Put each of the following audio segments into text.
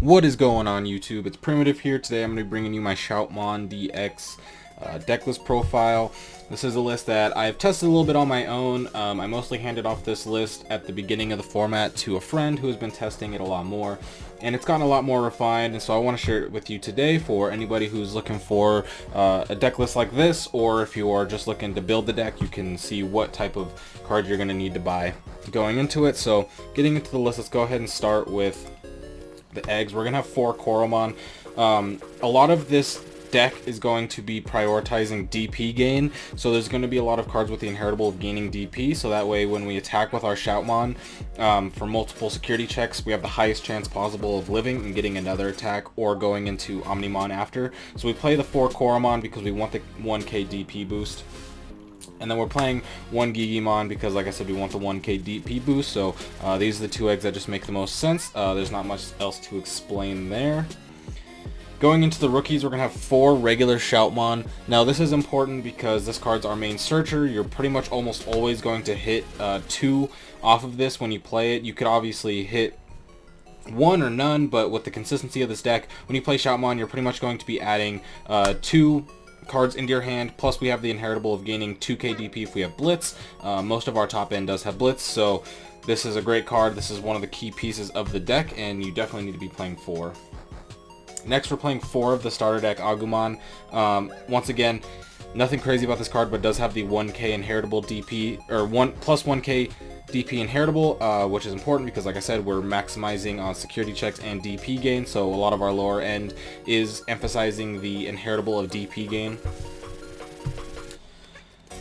What is going on, YouTube? It's Primitive here. Today I'm going to be bringing you my Shoutmon DX deck list profile. This is a list that I've tested a little bit on my own. I mostly handed off this list at the beginning of the format to a friend who has been testing it a lot more, and it's gotten a lot more refined, and so I want to share it with you today for anybody who's looking for a deck list like this, or if you are just looking to build the deck, you can see what type of cards you're going to need to buy going into it. So getting into the list, let's go ahead and start with the eggs. We're gonna have 4 Greymon. A lot of this deck is going to be prioritizing DP gain, so there's going to be a lot of cards with the inheritable of gaining DP, so that way when we attack with our Shoutmon for multiple security checks, we have the highest chance possible of living and getting another attack or going into Omnimon after. So we play the 4 Greymon because we want the 1k DP boost. And then we're playing 1 Gigimon because, like I said, we want the 1k DP boost. So these are the 2 eggs that just make the most sense. There's not much else to explain there. Going into the rookies, we're going to have 4 regular Shoutmon. Now this is important because this card's our main searcher. You're pretty much almost always going to hit 2 off of this when you play it. You could obviously hit 1 or none, but with the consistency of this deck, when you play Shoutmon, you're pretty much going to be adding 2 cards into your hand, plus we have the inheritable of gaining 2k DP if we have Blitz. Most of our top end does have Blitz, so this is a great card. This is one of the key pieces of the deck, and you definitely need to be playing 4. Next, we're playing 4 of the starter deck Agumon. Once again, nothing crazy about this card, but does have the 1k inheritable DP, or 1+1k DP inheritable, which is important because, like I said, we're maximizing on security checks and DP gain, so a lot of our lower end is emphasizing the inheritable of DP gain.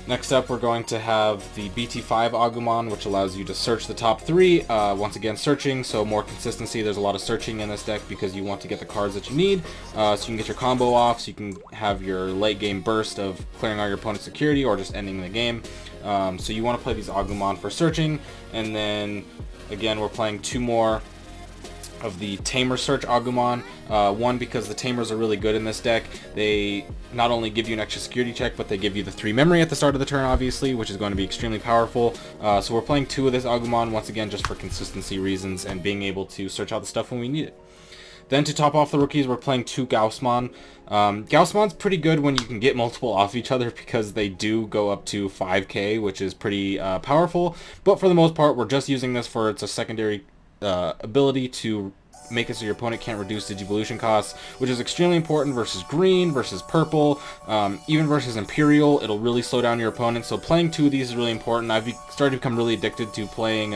Next up, we're going to have the BT5 Agumon, which allows you to search the top 3. Once again, searching, so more consistency. There's a lot of searching in this deck because you want to get the cards that you need, so you can get your combo off, so you can have your late game burst of clearing all your opponent's security or just ending the game. So you want to play these Agumon for searching, and then again we're playing 2 more of the Tamer search Agumon. One, because the Tamers are really good in this deck. They not only give you an extra security check, but they give you the 3 memory at the start of the turn, obviously, which is going to be extremely powerful. So we're playing 2 of this Agumon, once again, just for consistency reasons and being able to search out the stuff when we need it. Then to top off the rookies, we're playing 2 Gaussmon. Gaussmon's pretty good when you can get multiple off each other because they do go up to 5k, which is pretty powerful. But for the most part, we're just using this for its a secondary ability to make it so your opponent can't reduce Digivolution costs, which is extremely important versus green, versus purple, even versus Imperial. It'll really slow down your opponent, so playing 2 of these is really important. I've started to become really addicted to playing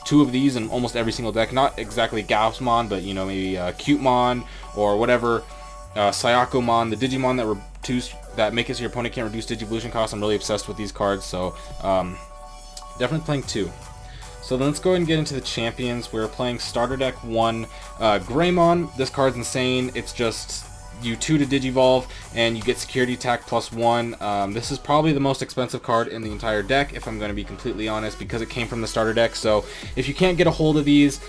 2 of these in almost every single deck. Not exactly Gaussmon, but you know, maybe Cutemon or whatever, Syakomon, the Digimon that make it so your opponent can't reduce Digivolution costs. I'm really obsessed with these cards, so definitely playing 2. So then let's go ahead and get into the champions. We're playing starter deck 1 Greymon. This card's insane. It's just you 2 to Digivolve and you get security attack +1. This is probably the most expensive card in the entire deck, if I'm going to be completely honest, because it came from the starter deck. So if you can't get a hold of these,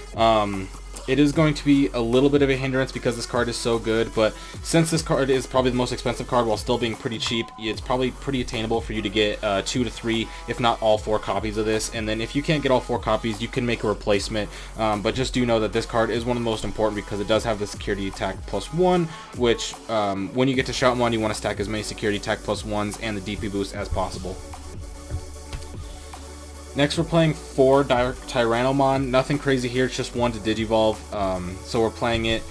it is going to be a little bit of a hindrance because this card is so good, but since this card is probably the most expensive card while still being pretty cheap, it's probably pretty attainable for you to get 2 to 3, if not all 4 copies of this. And then if you can't get all 4 copies, you can make a replacement, but just do know that this card is one of the most important because it does have the security attack +1, which when you get to Shoutmon, you want to stack as many security attack +1s and the DP boost as possible. Next, we're playing 4 Tyrannomon. Nothing crazy here, it's just 1 to Digivolve. So we're playing it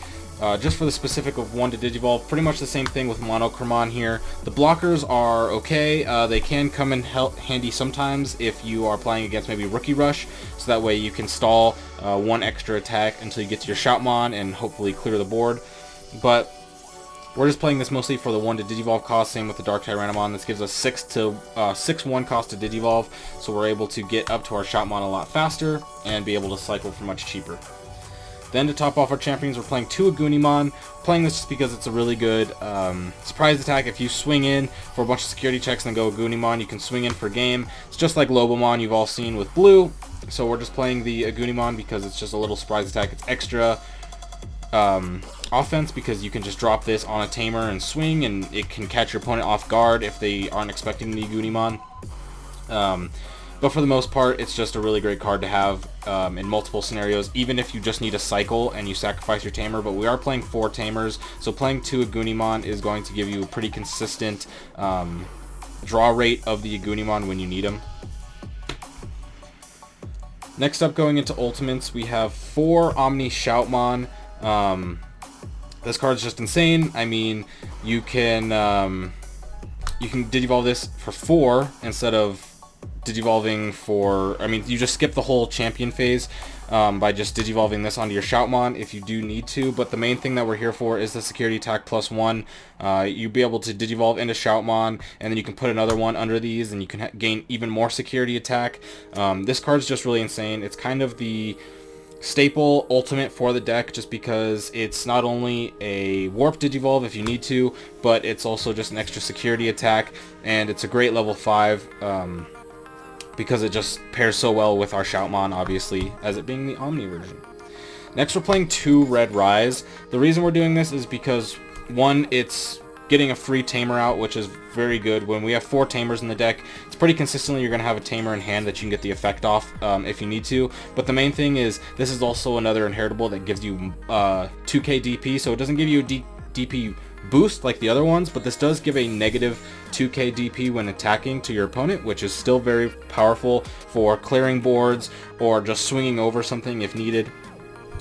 just for the specific of 1 to Digivolve. Pretty much the same thing with Monochromon here. The blockers are okay. They can come in handy sometimes if you are playing against maybe Rookie Rush, so that way you can stall 1 extra attack until you get to your Shoutmon and hopefully clear the board. But we're just playing this mostly for the 1 to Digivolve cost, same with the Dark Tyrannomon. This gives us 6/1 cost to Digivolve, so we're able to get up to our Shoutmon a lot faster and be able to cycle for much cheaper. Then to top off our champions, we're playing 2 Agunimon. Playing this just because it's a really good surprise attack. If you swing in for a bunch of security checks and then go Agunimon, you can swing in for game. It's just like Lobomon you've all seen with blue, so we're just playing the Agunimon because it's just a little surprise attack. It's extra offense because you can just drop this on a Tamer and swing, and it can catch your opponent off guard if they aren't expecting the Agunimon. But for the most part, it's just a really great card to have in multiple scenarios, even if you just need a cycle and you sacrifice your Tamer. But we are playing 4 Tamers, so playing 2 Agunimon is going to give you a pretty consistent draw rate of the Agunimon when you need them. Next up, going into Ultimates, we have 4 Omni Shoutmon. This card's just insane. I mean, you can Digivolve this for 4 instead of Digivolving for, I mean, you just skip the whole champion phase by just Digivolving this onto your Shoutmon if you do need to, but the main thing that we're here for is the security attack +1. You'll be able to Digivolve into Shoutmon, and then you can put another one under these, and you can gain even more security attack. This card's just really insane. It's kind of the staple ultimate for the deck, just because it's not only a warp Digivolve if you need to, but it's also just an extra security attack, and it's a great level 5 because it just pairs so well with our Shoutmon, obviously, as it being the Omni version. Next, we're playing 2 Red Ryze. The reason we're doing this is because, one, it's getting a free Tamer out, which is very good. When we have 4 Tamers in the deck, it's pretty consistently you're going to have a Tamer in hand that you can get the effect off if you need to. But the main thing is, this is also another inheritable that gives you 2k DP, so it doesn't give you a DP boost like the other ones, but this does give a negative 2k DP when attacking to your opponent, which is still very powerful for clearing boards or just swinging over something if needed.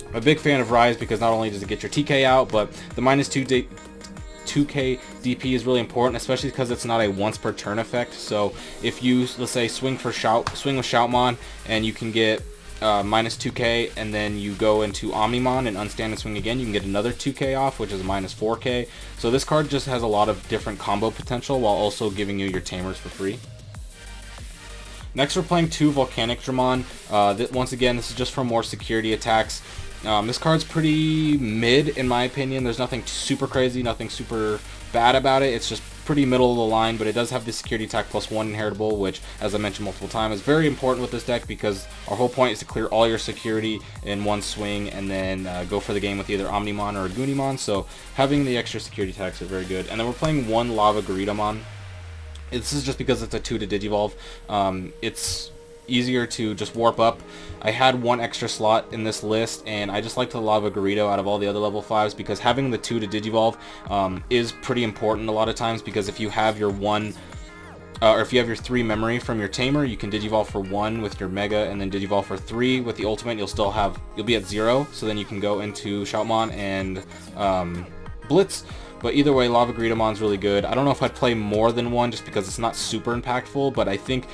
I'm a big fan of Ryze because not only does it get your TK out, but the -2k DP is really important, especially because it's not a once per turn effect. So if you, let's say, swing with Shoutmon and you can get -2k, and then you go into Omnimon and unstand and swing again, you can get another 2k off, which is -4k. So this card just has a lot of different combo potential while also giving you your Tamers for free. Next, we're playing 2 Volcanic Dramon. Once again, this is just for more security attacks. This card's pretty mid in my opinion. There's nothing super crazy, nothing super bad about it. It's just pretty middle of the line, but it does have the security attack +1 inheritable, which, as I mentioned multiple times, is very important with this deck because our whole point is to clear all your security in one swing and then go for the game with either Omnimon or Agunimon. So having the extra security attacks are very good. And then we're playing 1 Lava Greymon. This is just because it's a 2 to Digivolve. It's easier to just warp up. I had 1 extra slot in this list, and I just like the Lava Garrido out of all the other level 5s because having the 2 to Digivolve is pretty important a lot of times, because if you have your 1 or if you have your 3 memory from your Tamer, you can Digivolve for 1 with your Mega and then Digivolve for 3 with the ultimate. You'll be at 0, so then you can go into Shoutmon and Blitz. But either way, Lava Greedomon's really good. I don't know if I'd play more than 1 just because it's not super impactful, but I think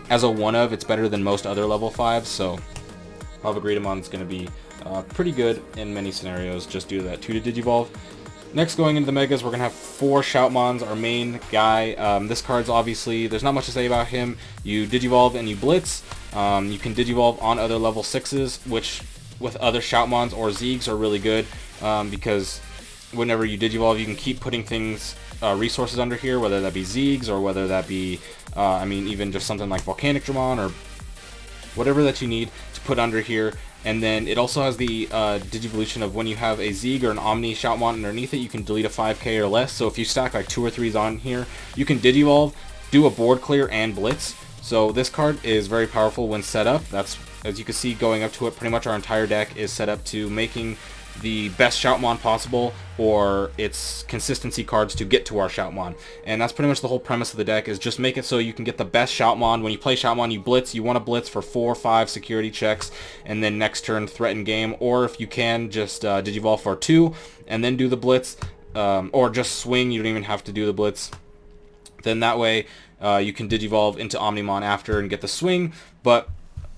as a 1-of, it's better than most other level 5s, so Lava Greedomon's going to be pretty good in many scenarios just due to that 2 to Digivolve. Next, going into the Megas, we're going to have 4 Shoutmons, our main guy. This card's obviously, there's not much to say about him. You Digivolve and you Blitz. You can Digivolve on other level 6s, which with other Shoutmons or Zeegs are really good because whenever you Digivolve, you can keep putting things, resources under here, whether that be Zeegs or whether that be, I mean, even just something like Volcanic Dramon or whatever that you need to put under here. And then it also has the Digivolution of when you have a Zeeg or an Omni Shoutmon underneath it, you can delete a 5k or less. So if you stack like 2 or 3s on here, you can Digivolve, do a board clear, and Blitz. So this card is very powerful when set up. That's, as you can see, going up to it, pretty much our entire deck is set up to making the best Shoutmon possible, or its consistency cards to get to our Shoutmon. And that's pretty much the whole premise of the deck, is just make it so you can get the best Shoutmon. When you play Shoutmon, you Blitz. You want to Blitz for 4 or 5 security checks, and then next turn threaten game. Or if you can, just Digivolve for 2, and then do the Blitz. Or just swing, you don't even have to do the Blitz. Then that way, you can Digivolve into Omnimon after and get the swing. But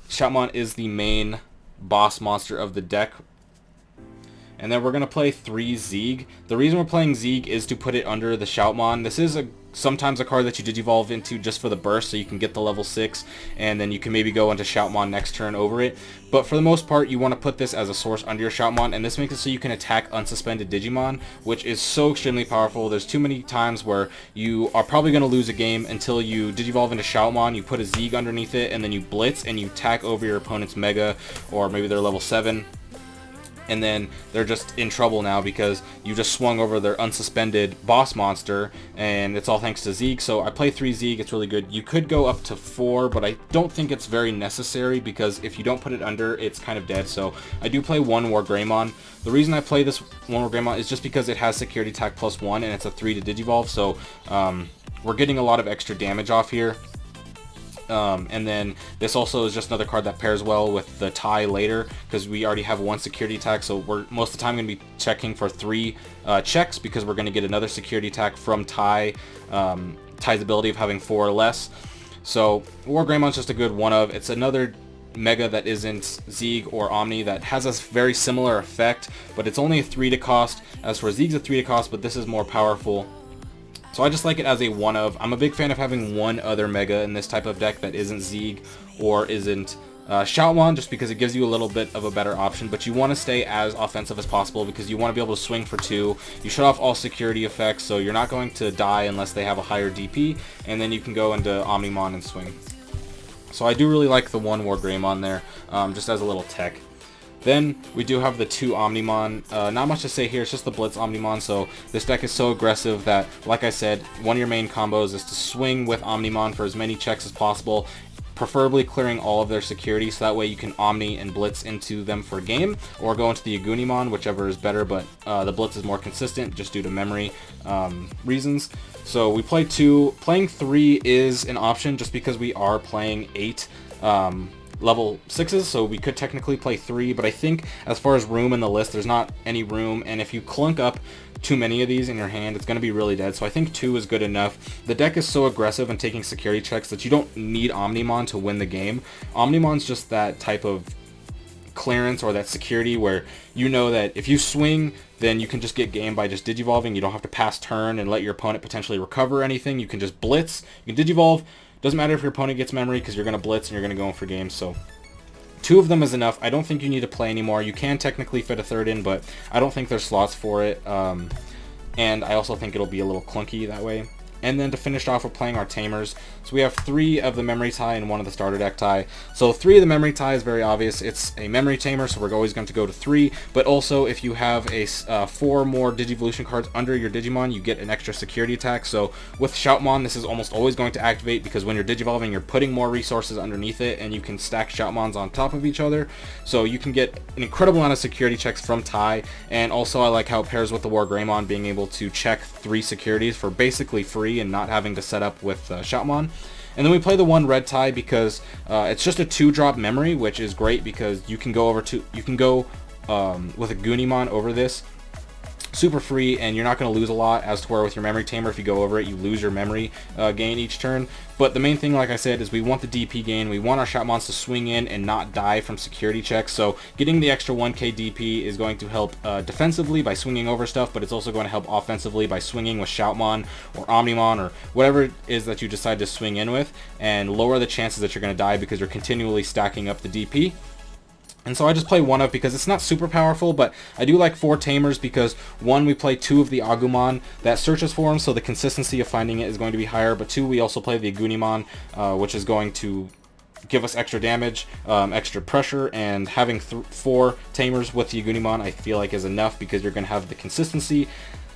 Shoutmon is the main boss monster of the deck. And then we're going to play 3 Zeeg. The reason we're playing Zeeg is to put it under the Shoutmon. This is sometimes a card that you Digivolve into just for the burst, so you can get the level 6, and then you can maybe go into Shoutmon next turn over it. But for the most part, you want to put this as a source under your Shoutmon, and this makes it so you can attack unsuspended Digimon, which is so extremely powerful. There's too many times where you are probably going to lose a game until you Digivolve into Shoutmon, you put a Zeeg underneath it, and then you Blitz, and you attack over your opponent's Mega, or maybe they're level 7. and then they're just in trouble now because you just swung over their unsuspended boss monster, and it's all thanks to Zeeg. So I play 3 Zeeg, it's really good. You could go up to 4, but I don't think it's very necessary because if you don't put it under, it's kind of dead. So I do play 1 War Greymon. The reason I play this 1 War Greymon is just because it has security attack +1 and it's a 3 to digivolve, so we're getting a lot of extra damage off here. And then this also is just another card that pairs well with the Ty later because we already have 1 security attack, so we're most of the time going to be checking for 3 checks because we're going to get another security attack from Ty, Ty's ability of having 4 or less. So War Greymon's just a good one of. It's another Mega that isn't Zeeg or Omni that has a very similar effect, but it's only a 3 to cost. As for Zeeg's a 3 to cost, but this is more powerful. So I just like it as a one of. I'm a big fan of having one other Mega in this type of deck that isn't Zeeg or isn't Shoutmon, just because it gives you a little bit of a better option, but you want to stay as offensive as possible because you want to be able to swing for 2. You shut off all security effects, so you're not going to die unless they have a higher DP, and then you can go into Omnimon and swing. So I do really like the 1 War Greymon there, just as a little tech. Then we do have the 2 Omnimon. Not much to say here, it's just the Blitz Omnimon. So this deck is so aggressive that, like I said, one of your main combos is to swing with Omnimon for as many checks as possible, preferably clearing all of their security, so that way you can Omni and Blitz into them for a game, or go into the Agunimon, whichever is better, but the Blitz is more consistent just due to memory reasons. So we play 2. Playing 3 is an option just because we are playing 8 level 6s, so we could technically play 3, but I think as far as room in the list, there's not any room, and if you clunk up too many of these in your hand, it's going to be really dead. So I think 2 is good enough. The deck is so aggressive and taking security checks that you don't need Omnimon to win the game. Omnimon's just that type of clearance or that security where you know that if you swing, then you can just get game by just digivolving. You don't have to pass turn and let your opponent potentially recover anything. You can just blitz, you can digivolve. Doesn't matter if your opponent gets memory because you're going to blitz and you're going to go in for games. So 2 of them is enough. I don't think you need to play anymore. You can technically fit a 3rd in, but I don't think there's slots for it. And I also think it'll be a little clunky that way. And then to finish off, we're playing our Tamers. So we have 3 of the Memory Tie and 1 of the Starter Deck Tie. So 3 of the Memory Tie is very obvious. It's a Memory Tamer, so we're always going to go to 3. But also, if you have a 4 more Digivolution cards under your Digimon, you get an extra security attack. So with Shoutmon, this is almost always going to activate because when you're Digivolving, you're putting more resources underneath it, and you can stack Shoutmons on top of each other. So you can get an incredible amount of security checks from Tie. And also, I like how it pairs with the War Greymon, being able to check 3 securities for basically free and not having to set up with Shoutmon. And then we play the 1 Red Tie because it's just a 2-drop memory, which is great because you can go with a Gunimon over this super free, and you're not going to lose a lot, as to where with your Memory Tamer, if you go over it, you lose your memory gain each turn. But the main thing, like I said, is we want the DP gain. We want our Shoutmons to swing in and not die from security checks. So getting the extra 1k DP is going to help defensively by swinging over stuff, but it's also going to help offensively by swinging with Shoutmon or Omnimon or whatever it is that you decide to swing in with, and lower the chances that you're going to die because you're continually stacking up the DP. And so I just play 1 of because it's not super powerful, but I do like 4 Tamers because 1, we play 2 of the Agumon that searches for them, so the consistency of finding it is going to be higher, but 2, we also play the Agunimon, which is going to give us extra damage, extra pressure, and having 4 Tamers with the Agunimon I feel like is enough because you're going to have the consistency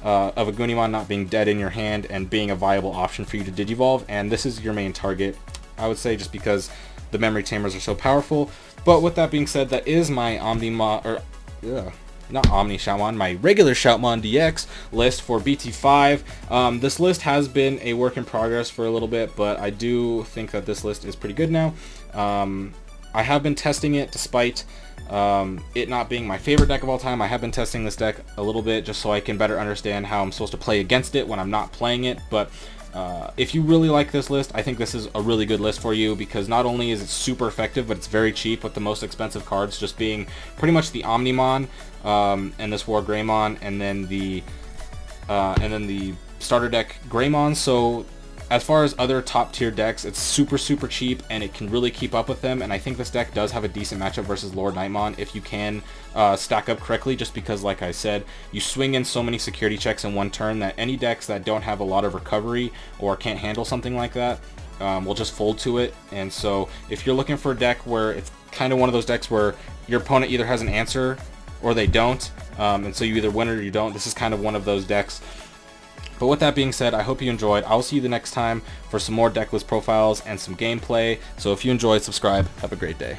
of Agunimon not being dead in your hand and being a viable option for you to Digivolve, and this is your main target, I would say, just because the Memory Tamers are so powerful. But with that being said, that is my not Omni Shoutmon, my regular Shoutmon DX list for BT5. This list has been a work in progress for a little bit, but I do think that this list is pretty good now. I have been testing it despite it not being my favorite deck of all time. I have been testing this deck a little bit just so I can better understand how I'm supposed to play against it when I'm not playing it. But if you really like this list, I think this is a really good list for you because not only is it super effective, but it's very cheap, with the most expensive cards just being pretty much the Omnimon and this War Greymon, and then the starter deck Greymon. So as far as other top tier decks, it's super cheap and it can really keep up with them, and I think this deck does have a decent matchup versus Lord Nightmon if you can stack up correctly, just because, like I said, you swing in so many security checks in one turn that any decks that don't have a lot of recovery or can't handle something like that will just fold to it. And so if you're looking for a deck where it's kind of one of those decks where your opponent either has an answer or they don't, and so you either win it or you don't. This is kind of one of those decks. But with that being said, I hope you enjoyed. I'll see you the next time for some more deck list profiles and some gameplay. So if you enjoyed, subscribe. Have a great day.